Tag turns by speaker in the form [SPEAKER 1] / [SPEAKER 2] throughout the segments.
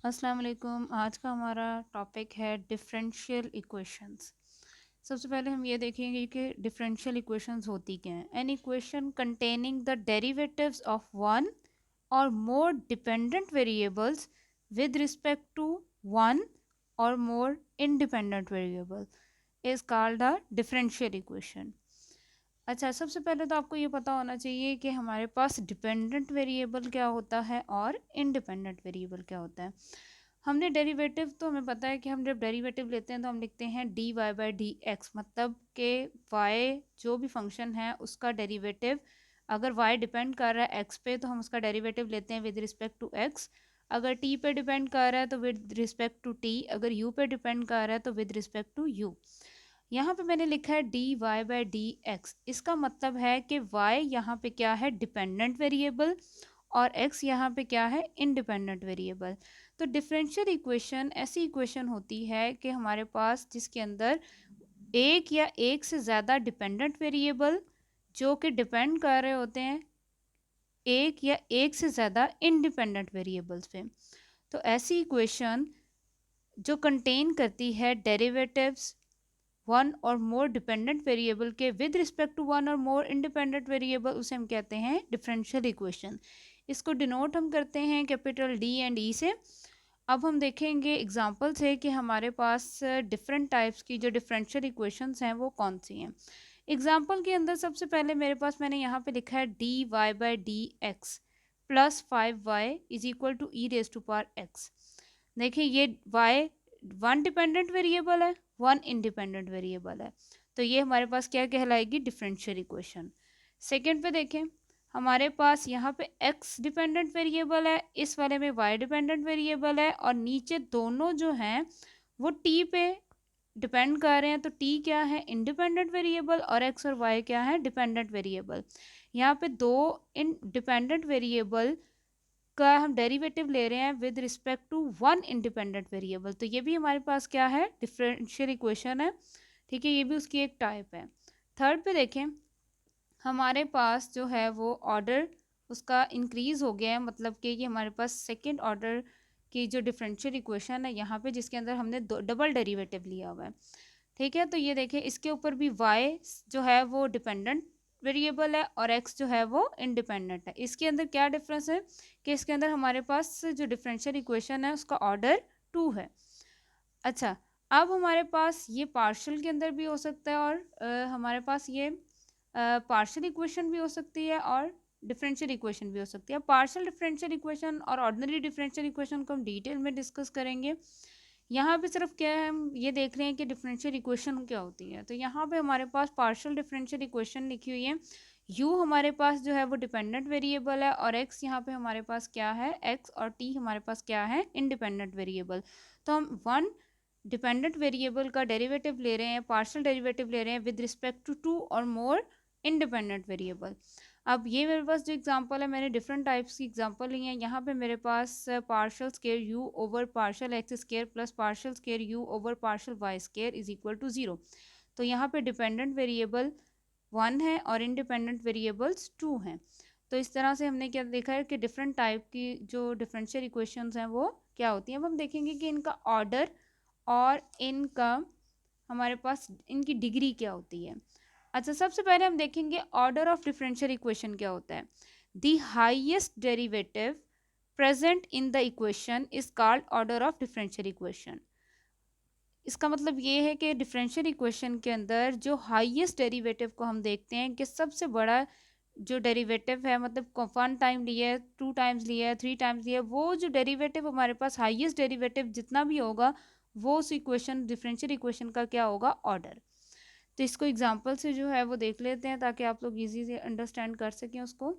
[SPEAKER 1] अस्सलाम वालेकुम। आज का हमारा टॉपिक है डिफरेंशियल इक्वेशंस। सबसे पहले हम ये देखेंगे कि डिफरेंशियल इक्वेशंस होती क्या हैं। An equation containing the derivatives of one or more dependent variables with respect to one or more independent variable is called a differential equation. अच्छा, सबसे पहले तो आपको ये पता होना चाहिए कि हमारे पास डिपेंडेंट वेरिएबल क्या होता है और इंडिपेंडेंट वेरिएबल क्या होता है। हमने डेरिवेटिव तो हमें पता है कि हम जब डेरिवेटिव लेते हैं तो हम लिखते हैं D Y by D X, मतलब कि वाई जो भी फंक्शन है उसका डेरिवेटिव, अगर वाई डिपेंड कर रहा है एक्स पे तो हम उसका डेरिवेटिव लेते हैं विद रिस्पेक्ट टू एक्स। अगर टी पे डिपेंड कर रहा है तो विद रिस्पेक्ट टू टी, अगर यू पे डिपेंड कर रहा है तो विद रिस्पेक्ट टू यू। यहाँ पे मैंने लिखा है D Y by D X, इसका मतलब है कि वाई यहाँ पे क्या है, डिपेंडेंट वेरिएबल, और x यहाँ पे क्या है, इंडिपेंडेंट वेरिएबल। तो डिफरेंशियल इक्वेशन ऐसी इक्वेशन होती है कि हमारे पास जिसके अंदर एक या एक से ज़्यादा डिपेंडेंट वेरिएबल जो कि डिपेंड कर रहे होते हैं एक या एक से ज़्यादा इंडिपेंडेंट वेरिएबल्स पे। तो ऐसी इक्वेशन जो कंटेन करती है derivatives one or more dependent variable के with respect to one or more independent variable, उसे हम कहते हैं डिफरेंशियल इक्वेशन। इसको डिनोट हम करते हैं कैपिटल डी एंड ई से। अब हम देखेंगे एग्जांपल से कि हमारे पास डिफरेंट टाइप्स की जो डिफरेंशियल इक्वेशंस हैं वो कौन सी हैं। एग्जांपल के अंदर सबसे पहले मेरे पास मैंने यहाँ पे लिखा है D Y by D X plus 5y is equal to E raise to power X. देखिए ये y वन डिपेंडेंट वेरिएबल है, वन इंडिपेंडेंट वेरिएबल है, तो ये हमारे पास क्या कहलाएगी, डिफरेंशियल इक्वेशन। सेकंड पे देखें, हमारे पास यहाँ पे x डिपेंडेंट वेरिएबल है, इस वाले में y डिपेंडेंट वेरिएबल है, और नीचे दोनों जो हैं वो t पे डिपेंड कर रहे हैं। तो t क्या है, इंडिपेंडेंट वेरिएबल, और x और y क्या है, डिपेंडेंट वेरिएबल। यहाँ पे दो इंडिपेंडेंट वेरिएबल का हम डेरिवेटिव ले रहे हैं with respect to one independent variable, तो ये भी हमारे पास क्या है, डिफरेंशियल इक्वेशन है। ठीक है, ये भी उसकी एक टाइप है। थर्ड पे देखें, हमारे पास जो है वो ऑर्डर उसका इंक्रीज हो गया है, मतलब कि ये हमारे पास सेकेंड ऑर्डर की जो डिफरेंशियल इक्वेशन है यहाँ पे, जिसके अंदर हमने डबल डेरिवेटिव लिया हुआ है। ठीक है, तो ये देखें इसके ऊपर भी y जो है वो डिपेंडेंट वेरिएबल है और x जो है वो इंडिपेंडेंट है। इसके अंदर क्या डिफरेंस है कि इसके अंदर हमारे पास जो डिफरेंशियल इक्वेशन है उसका ऑर्डर 2 है। अच्छा, अब हमारे पास ये पार्शियल के अंदर भी हो सकता है और हमारे पास ये पार्शियल इक्वेशन भी हो सकती है और डिफरेंशियल इक्वेशन भी हो सकती है। पार्शियल डिफरेंशियल इक्वेशन और ऑर्डिनरी डिफरेंशियल इक्वेशन को हम डिटेल में डिस्कस करेंगे। यहाँ पे सिर्फ क्या है, हम ये देख रहे हैं कि डिफरेंशियल इक्वेशन क्या होती है। तो यहाँ पे हमारे पास पार्शियल डिफरेंशियल इक्वेशन लिखी हुई है। u हमारे पास जो है वो डिपेंडेंट वेरिएबल है, और x यहाँ पे हमारे पास क्या है, x, और t हमारे पास क्या है, इंडिपेंडेंट वेरिएबल। तो हम वन डिपेंडेंट वेरिएबल का डेरिवेटिव ले रहे हैं, पार्शियल डेरिवेटिव ले रहे हैं विद रिस्पेक्ट टू टू और मोर इंडिपेंडेंट वेरिएबल। अब ये मेरे पास जो एग्जांपल है, मैंने डिफरेंट टाइप्स की एग्जांपल ली हैं। यहाँ पे मेरे पास partial square u over partial x square plus partial square u over partial y square is equal to 0। तो यहाँ पे डिपेंडेंट वेरिएबल 1 है और इंडिपेंडेंट वेरिएबल्स 2 हैं। तो इस तरह से हमने क्या देखा है कि डिफरेंट टाइप की जो डिफरेंशियल इक्वेशंस हैं वो क्या होती हैं। अब हम देखेंगे कि इनका ऑर्डर और इनका हमारे पास इनकी डिग्री क्या होती है। अच्छा, सबसे पहले हम देखेंगे ऑर्डर ऑफ डिफरेंशियल इक्वेशन क्या होता है। The highest derivative present in the equation is called order of differential equation. इसका मतलब ये है कि डिफरेंशियल इक्वेशन के अंदर जो हाईएस्ट डेरिवेटिव को हम देखते हैं कि सबसे बड़ा जो डेरिवेटिव है, मतलब 1 टाइम लिया है, 2 टाइम्स लिया है, 3 टाइम्स लिया है, वो जो डेरिवेटिव हमारे पास हाईएस्ट डेरिवेटिव जितना भी होगा वो उस इक्वेशन डिफरेंशियल इक्वेशन का क्या होगा, ऑर्डर। तो इसको एग्जांपल से जो है वो देख लेते हैं ताकि आप लोग इजी से अंडरस्टैंड कर सकें उसको।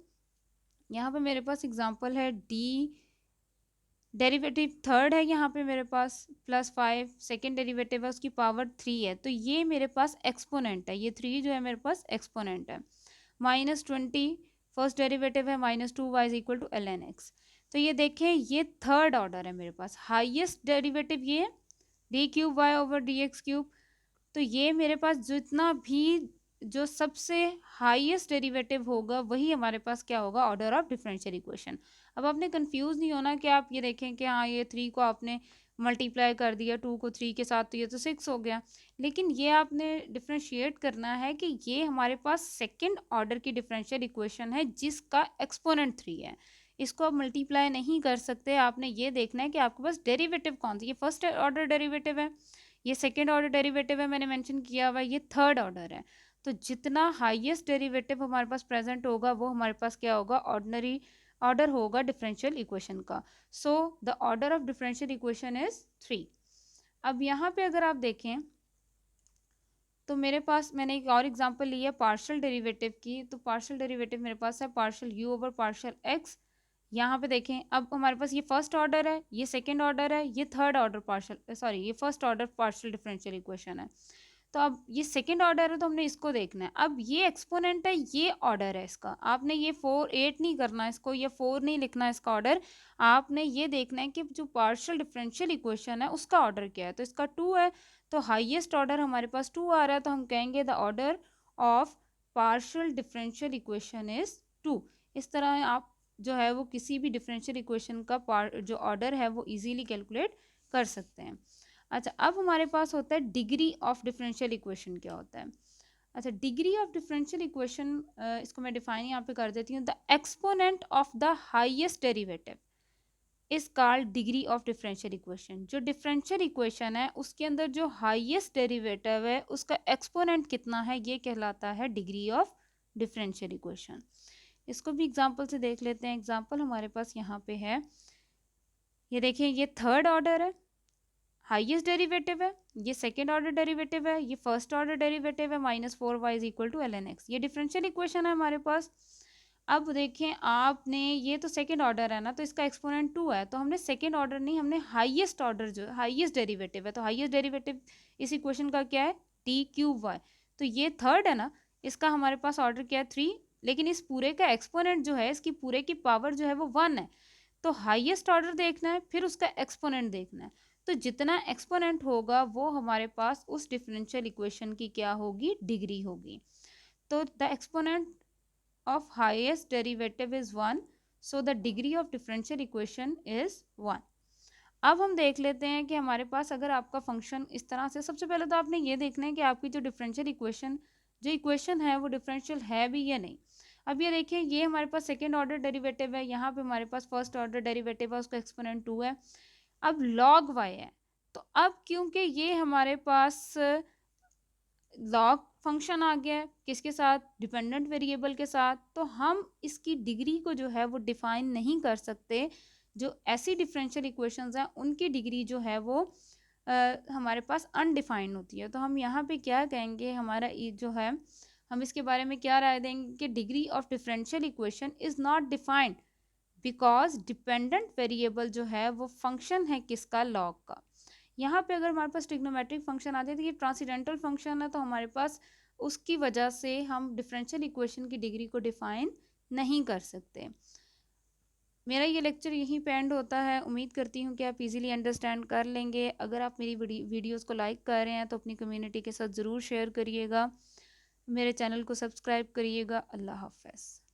[SPEAKER 1] यहाँ पे मेरे पास एग्जांपल है डी डेरिवेटिव थर्ड है, यहाँ पे मेरे पास +5 सेकेंड डेरिवेटिव है, उसकी पावर 3 है, तो ये मेरे पास एक्सपोनेंट है, ये 3 जो है मेरे पास एक्सपोनेंट है। -20 फर्स्ट डेरिवेटिव है, -2y is equal to ln x। तो ये देखें ये थर्ड ऑर्डर है मेरे पास, हाईएस्ट डेरिवेटिव ये D cube Y over D X cube. तो ये मेरे पास जितना भी जो सबसे हाईएस्ट डेरिवेटिव होगा वही हमारे पास क्या होगा, ऑर्डर ऑफ डिफरेंशियल इक्वेशन। अब आपने कंफ्यूज नहीं होना कि आप ये देखें कि हाँ ये 3 को आपने मल्टीप्लाई कर दिया 2 को 3 के साथ तो ये तो 6 हो गया, लेकिन ये आपने डिफ्रेंशिएट करना है कि ये हमारे पास सेकंड ऑर्डर की डिफरेंशियल इक्वेशन है जिसका एक्सपोनेंट 3 है। इसको आप मल्टीप्लाई नहीं कर सकते, आपने ये देखना है कि आपके पास डेरिवेटिव कौन सा, ये फर्स्ट ऑर्डर डेरिवेटिव है, ये सेकेंड ऑर्डर डेरिवेटिव है मैंने मेंशन किया हुआ है, ये थर्ड ऑर्डर है। तो जितना हाईएस्ट डेरिवेटिव हमारे पास प्रेजेंट होगा वो हमारे पास क्या होगा, ऑर्डिनरी ऑर्डर होगा डिफरेंशियल इक्वेशन का। So the order of differential equation is 3। अब यहाँ पे अगर आप देखें तो मेरे पास मैंने एक और एग्जांपल लिया पार्शियल डेरिवेटिव की, तो पार्शियल डेरिवेटिव मेरे पास है partial you over partial x. यहाँ पे देखें अब हमारे पास ये फर्स्ट ऑर्डर है, ये सेकंड ऑर्डर है, ये थर्ड ऑर्डर पार्शियल सॉरी ये first order partial differential equation है। तो अब ये सेकंड ऑर्डर है तो हमने इसको देखना है। अब ये एक्सपोनेंट है, ये ऑर्डर है इसका, आपने ये 4 8 नहीं करना इसको, ये 4 नहीं लिखना इसका ऑर्डर, आपने ये देखना है कि जो पार्शियल डिफरेंशियल इक्वेशन है उसका ऑर्डर क्या है। तो इसका 2 है, तो हाईएस्ट ऑर्डर हमारे पास 2 आ रहा है, तो हम कहेंगे the order of partial differential equation is 2। इस तरह आप जो है वो किसी भी डिफरेंशियल इक्वेशन का जो ऑर्डर है वो इजीली कैलकुलेट कर सकते हैं। अच्छा, अब हमारे पास होता है डिग्री ऑफ डिफरेंशियल इक्वेशन क्या होता है। अच्छा, डिग्री ऑफ डिफरेंशियल इक्वेशन इसको मैं डिफाइन यहाँ पे कर देती हूँ, the exponent of the highest derivative is called degree of differential equation. जो डिफरेंशियल इक्वेशन है उसके अंदर जो हाईएस्ट डेरिवेटिव है उसका एक्सपोनेंट कितना है ये कहलाता है डिग्री ऑफ डिफरेंशियल इक्वेशन। इसको भी एग्जांपल से देख लेते हैं। एग्जांपल हमारे पास यहाँ पे है, ये देखिए ये थर्ड ऑर्डर है, हाईएस्ट डेरिवेटिव है, ये सेकेंड ऑर्डर डेरिवेटिव है, ये फर्स्ट ऑर्डर डेरिवेटिव है, -4y is equal to ln x। ये डिफरेंशियल इक्वेशन है हमारे पास। अब देखें आपने, ये तो सेकेंड ऑर्डर है ना, तो इसका एक्सपोनेंट 2 है, तो हमने सेकेंड ऑर्डर नहीं, हमने हाईएस्ट ऑर्डर जो हाईएस्ट डेरिवेटिव है, तो हाईएस्ट डेरिवेटिव इस इक्वेशन का क्या है, d3y। तो ये थर्ड है ना, इसका हमारे पास ऑर्डर क्या है 3, लेकिन इस पूरे का एक्सपोनेंट जो है, इसकी पूरे की पावर जो है वो 1 है। तो हाईएस्ट ऑर्डर देखना है, फिर उसका एक्सपोनेंट देखना है। तो जितना एक्सपोनेंट होगा वो हमारे पास उस डिफरेंशियल इक्वेशन की क्या होगी, डिग्री होगी। तो the exponent of highest derivative is 1, so the degree of differential equation is 1। अब हम देख लेते हैं कि हमारे पास अगर आपका फंक्शन इस तरह से, सबसे पहले तो आपने ये देखना है कि आपकी जो डिफरेंशियल इक्वेशन जो इक्वेशन है वो डिफरेंशियल है भी या नहीं। अब ये देखिए ये हमारे पास सेकेंड ऑर्डर डेरिवेटिव है, यहाँ पे हमारे पास फर्स्ट ऑर्डर डेरिवेटिव है, उसका एक्सपोनेंट 2 है। अब log y है, तो अब क्योंकि ये हमारे पास लॉग फंक्शन आ गया है किसके साथ, डिपेंडेंट वेरिएबल के साथ, तो हम इसकी डिग्री को जो है वो डिफाइन नहीं कर सकते। जो ऐसी डिफरेंशियल इक्वेशंस हैं उनकी डिग्री जो है वो हमारे पास अनडिफाइंड होती है। तो हम यहाँ पे क्या कहेंगे, हमारा ये जो है हम इसके बारे में क्या राय देंगे कि degree of differential equation is not defined because dependent variable जो है वो फंक्शन है किसका, लॉग का। यहाँ पे अगर हमारे पास ट्रिग्नोमेट्रिक फंक्शन आ जाए तो ये ट्रांसीडेंटल फंक्शन है, तो हमारे पास उसकी वजह से हम डिफरेंशियल इक्वेशन की डिग्री को डिफाइन नहीं कर सकते। मेरा ये लेक्चर यहीं पे एंड होता है। उम्मीद करती हूँ कि आप इजीली अंडरस्टैंड कर लेंगे। अगर आप मेरी वीडियोस को लाइक कर रहे हैं तो अपनी कम्युनिटी के साथ ज़रूर शेयर करिएगा, मेरे चैनल को सब्सक्राइब करिएगा। अल्लाह हाफ़िज़।